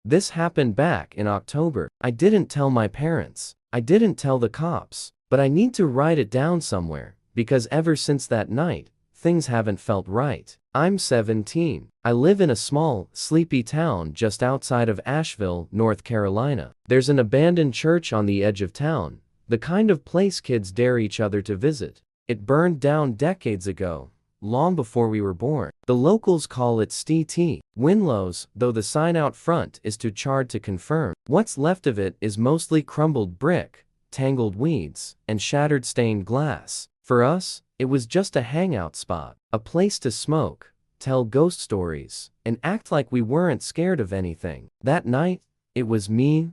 This happened back in October. I didn't tell my parents. I didn't tell the cops. But I need to write it down somewhere, because ever since that night, things haven't felt right. I'm 17. I live in a small, sleepy town just outside of Asheville, North Carolina. There's an abandoned church on the edge of town, the kind of place kids dare each other to visit. It burned down decades ago, long before we were born. The locals call it STT, Winlow's, though the sign out front is too charred to confirm. What's left of it is mostly crumbled brick, tangled weeds, and shattered stained glass. For us, it was just a hangout spot, a place to smoke, tell ghost stories, and act like we weren't scared of anything. That night, it was me,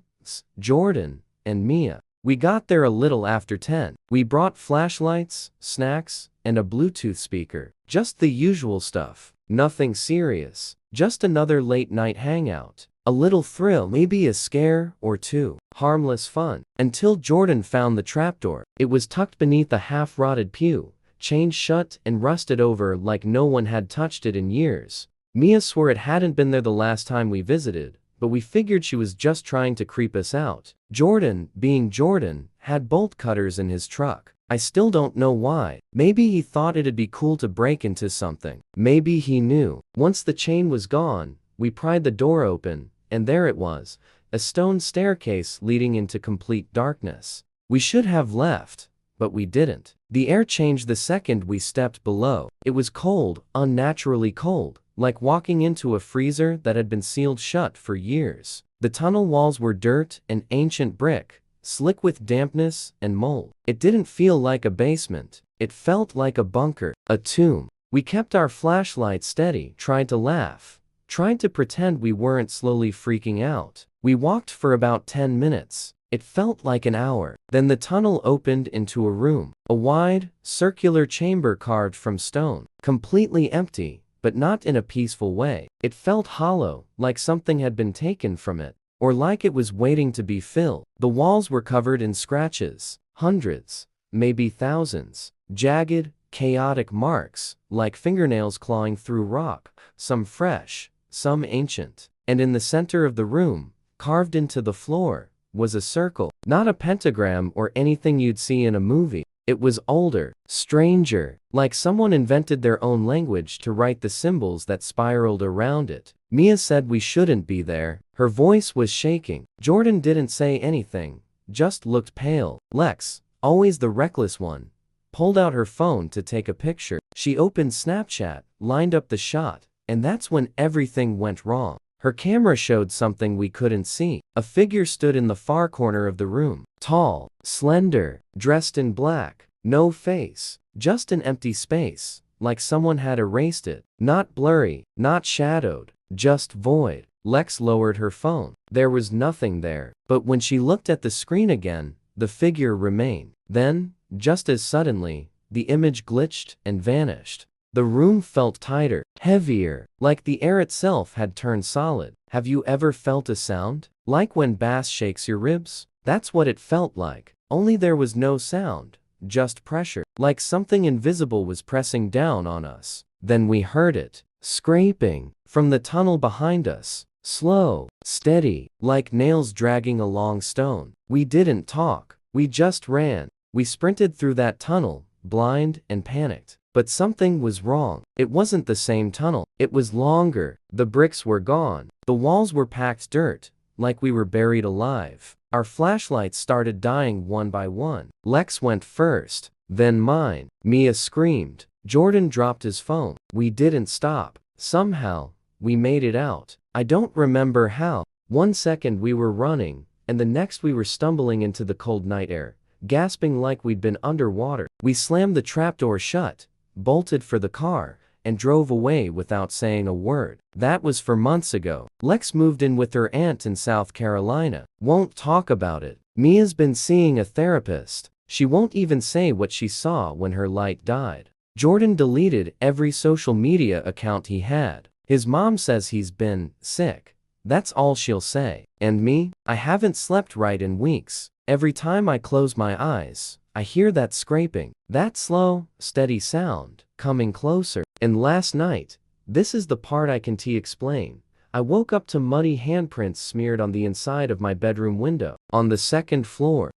Jordan, and Mia. We got there a little after 10. We brought flashlights, snacks, and a Bluetooth speaker. Just the usual stuff. Nothing serious. Just another late night hangout. A little thrill, maybe a scare or two. Harmless fun. Until Jordan found the trapdoor. It was tucked beneath a half-rotted pew, chained shut and rusted over like no one had touched it in years. Mia swore it hadn't been there the last time we visited, but we figured she was just trying to creep us out. Jordan, being Jordan, had bolt cutters in his truck. I still don't know why. Maybe he thought it'd be cool to break into something. Maybe he knew. Once the chain was gone, we pried the door open, and there it was, a stone staircase leading into complete darkness. We should have left, but we didn't. The air changed the second we stepped below. It was cold, unnaturally cold, like walking into a freezer that had been sealed shut for years. The tunnel walls were dirt and ancient brick, slick with dampness and mold. It didn't feel like a basement. It felt like a bunker, a tomb. We kept our flashlights steady, tried to laugh, tried to pretend we weren't slowly freaking out. We walked for about 10 minutes. It felt like an hour. Then the tunnel opened into a room, a wide, circular chamber carved from stone, completely empty, but not in a peaceful way. It felt hollow, like something had been taken from it, or like it was waiting to be filled. The walls were covered in scratches, hundreds, maybe thousands, jagged, chaotic marks, like fingernails clawing through rock, some fresh, some ancient. And in the center of the room, carved into the floor, was a circle, not a pentagram or anything you'd see in a movie. It was older, stranger, like someone invented their own language to write the symbols that spiraled around it. Mia said we shouldn't be there. Her voice was shaking. Jordan didn't say anything, just looked pale. Lex, always the reckless one, pulled out her phone to take a picture. She opened Snapchat, lined up the shot, and that's when everything went wrong. Her camera showed something we couldn't see. A figure stood in the far corner of the room. Tall, slender, dressed in black. No face. Just an empty space, like someone had erased it. Not blurry, not shadowed, just void. Lex lowered her phone. There was nothing there. But when she looked at the screen again, the figure remained. Then, just as suddenly, the image glitched and vanished. The room felt tighter, heavier, like the air itself had turned solid. Have you ever felt a sound? Like when bass shakes your ribs? That's what it felt like. Only there was no sound, just pressure. Like something invisible was pressing down on us. Then we heard it, scraping, from the tunnel behind us. Slow, steady, like nails dragging along stone. We didn't talk. We just ran. We sprinted through that tunnel, blind and panicked. But something was wrong. It wasn't the same tunnel. It was longer. The bricks were gone. The walls were packed dirt, like we were buried alive. Our flashlights started dying one by one. Lex went first, then mine. Mia screamed. Jordan dropped his phone. We didn't stop. Somehow, we made it out. I don't remember how. 1 second we were running, and the next we were stumbling into the cold night air, gasping like we'd been underwater. We slammed the trapdoor shut, bolted for the car, and drove away without saying a word. That was for months ago. Lex moved in with her aunt in South Carolina. Won't talk about it. Mia's been seeing a therapist. She won't even say what she saw when her light died. Jordan deleted every social media account he had. His mom says he's been sick. That's all she'll say. And me? I haven't slept right in weeks. Every time I close my eyes, I hear that scraping, that slow, steady sound, coming closer. And last night, this is the part I can't explain. I woke up to muddy handprints smeared on the inside of my bedroom window. On the second floor,